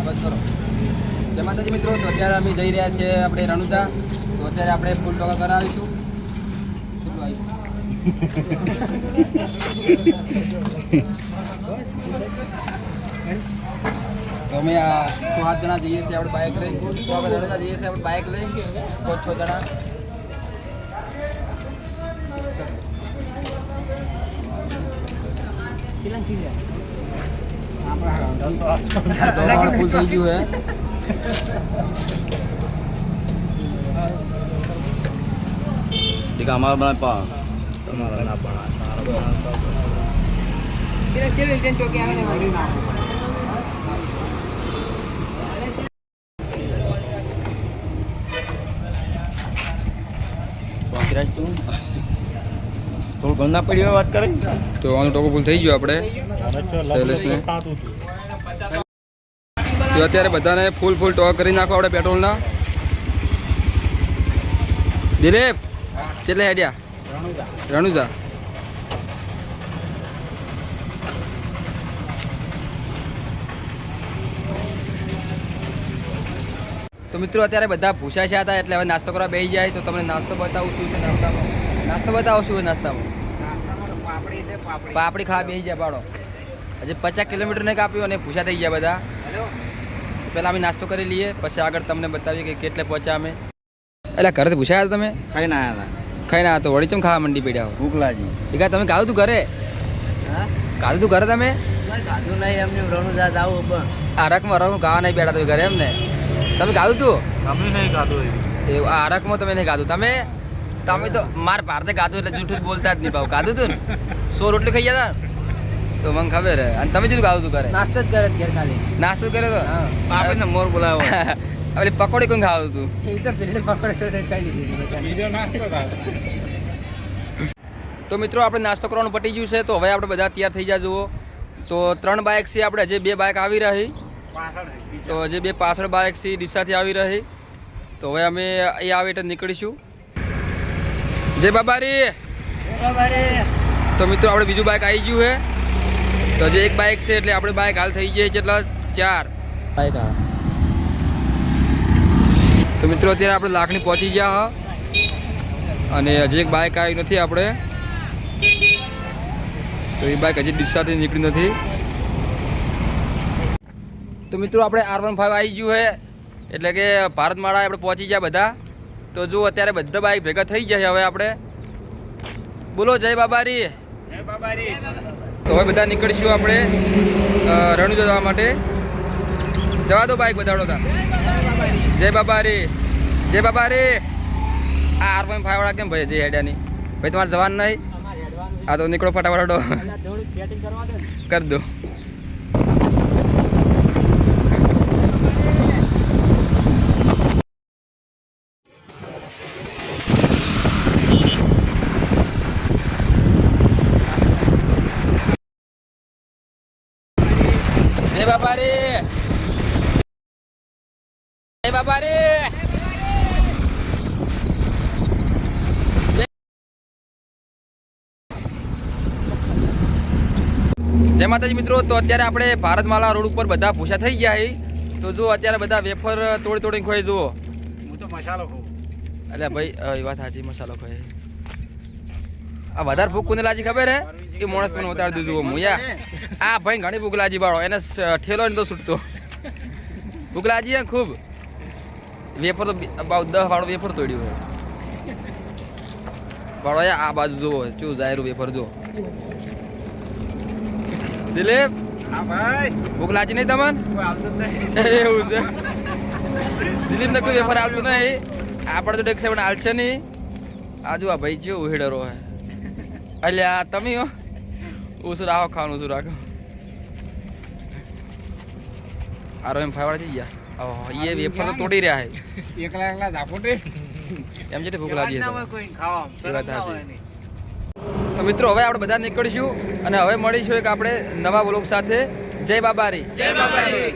બસ કરો. જય માતાજી મિત્રો. તો અત્યારે અમે જઈ રહ્યા છીએ આપણે રણુજા. તો અત્યારે આપણે ફૂલ ટોકા કરાવીશું. કેટલું આવ્યું? તો અમે આ 6-7 જણા જઈએ છીએ આપણે બાઇક લઈને. તો આપણે રણુજા જઈએ છીએ આપણે બાઇક લઈને 5-6 જણા. ફૂલ થઈ ગયું હે. ઠીક અમારા બના પા તમારા ના પણ ચોકી આવે ને વળી નાખો. પંકરાજ તું થોડું ગંદા પડી વાત કરે તો આનું ટોકો ફૂલ થઈ ગયું આપણે શૈલેષને. તો અત્યારે બધાને ફૂલ ટોક કરી નાખો આપણે પેટ્રોલના. દિલીપ કેટલે હેડ્યા? રણુજા. તો મિત્રો અત્યારે બધા ભૂસાયા હતા એટલે હવે નાસ્તો કરવા બેસી જાય. તો તમને નાસ્તો બતાવું શું છે નાસ્તામાં. નાસ્તો બતાવો શું છે નાસ્તામાં. પાપડી ખાવા બેસી જાય પાડો. હજી 50 કિલોમીટર નહીં કાપ્યું અને ભૂસા થઈ ગયા બધા. પહેલાં અમે નાસ્તો કરી લઈએ પછી આગળ તમને બતાવીએ કે કેટલે પહોંચ્યા અમે. એટલે ઘરેથી ભૂસાયા હતા તમે? ખાઈ ના આવ્યા ખાઈ ના તો વળી ચમ ખાવા મંડી પડ્યા? ભૂખ લાગી. એકા તમે ખાધું તું ઘરે? હા ખાધું તું ઘરે તમે? ખાધું નહીં એમને રણુજા જાવું પણ આરકમાં ખાવા નહીં બેઠા તમે ઘરે એમ ને? તમે ખાધું તું? અમે નહીં ખાધું એ આરકમાં તમે નહીં ખાધું. તમે તો માર ભારતે ખાધું એટલે જૂઠું જ બોલતા જ નહીં ભાવ. ખાધું તું ને 100 રોટલી ખાઈ ગયા હતા તો મને ખબર હે. અને તમે શું ખાધું તું ઘરે? નાસ્તો જ કરે ઘેર ખાલી. નાસ્તો કર્યો તો? આપણે મોર બોલાવો હવે પકોડી કોણ ખાવું તું? એ તો પેલે પકડે છે ખાઈ લીધી. તો મિત્રો આપણે નાસ્તો કરવાનું પટી ગયું છે. તો હવે આપણે બધા તૈયાર થઈ જાય જુઓ. તો 3 બાઇક છે આપણે. હજી 2 બાઇક આવી રહી. તો હજી 2 પાછળ બાઇક છે ડીસાથી આવી રહી. તો હવે અમે એ આવે એટલે નીકળીશું. જય બાબારી. તો મિત્રો આપણે બીજું બાઇક આવી ગયું છે. તો હજી 1 બાઇક છે એટલે આપણે બાઇક હાલ થઈ જાય કેટલા 4 બાઇક. તો મિત્રો અત્યારે આપણે લાખણી પહોંચી ગયા હા અને હજી 1 બાઇક આવી નથી આપણે. તો એ બાઇક હજી ડીસાથી નીકળી નથી. તો મિત્રો આપણે R15 આવી ગયું છે એટલે કે ભારતમાળા આપણે પહોંચી ગયા બધા. તો જો અત્યારે બધા બાઇક ભેગા થઈ ગયા હવે આપણે. બોલો જય બાબારી. જય બાબારી. તો હવે બધા નીકળીશું આપણે રણુજા જવા માટે. જવા દો બાઇક બધાડો તા. જય બાબારી. જય બાબારી. આ R15 વાળા કેમ ભાઈ જય હેડ્યાની ભાઈ તમારે જવાનું નહીં? હા તો નીકળો ફટાફટ કરી દો. જય બાબારી. જય બાબારી. જય માતાજી મિત્રો. તો અત્યારે આપણે ભારતમાલા રોડ ઉપર બધા ભૂસા થઈ ગયા છે. તો જો અત્યારે બધા વેફર તોડીને ખોઈ જુઓ. હું તો મસાલો ખાઉં. એટલે ભાઈ એ વાત સાચી મસાલો ખોઈ. આ વધારે ભૂખ કોને લાગી ખબર હે? એ માણસ તમને ઉતારી દીધું હું યા. આ ભાઈ ઘણી ભૂખ લાગી બાળો એને ઠેલો ને તો છૂટતો. ભૂખ લાગી હે ખૂબ. વેફર તો 10 વાળો વેફર તોડ્યું હોય બાળો. આ બાજુ જુઓ શું જાહેર વેફર જો. દિલીપ હા ભાઈ ભૂખ લાગી નહીં તમને? એવું છે. દિલીપ ને કોઈ વેફર હાલતું નહીં. આપણે તો ડેક પણ હાલશે નહીં. આજુ આ ભાઈ છે ઉહેડરો હે. અલ્યા તમે હો ઓછું રાખો ખાવાનું ઓછું રાખો. R15 વાળા જઈ ગયા. એ વેફર તો તોડી રહ્યા છે. એકલા ઝાપોટે એમ છે ભૂખ લાગી છે. કોઈ ખાવા તો મિત્રો હવે આપણે બધા નીકળીશું અને હવે મળીશું એક આપણે નવા વ્લોગ સાથે. જય બાબારી. જય બાબારી.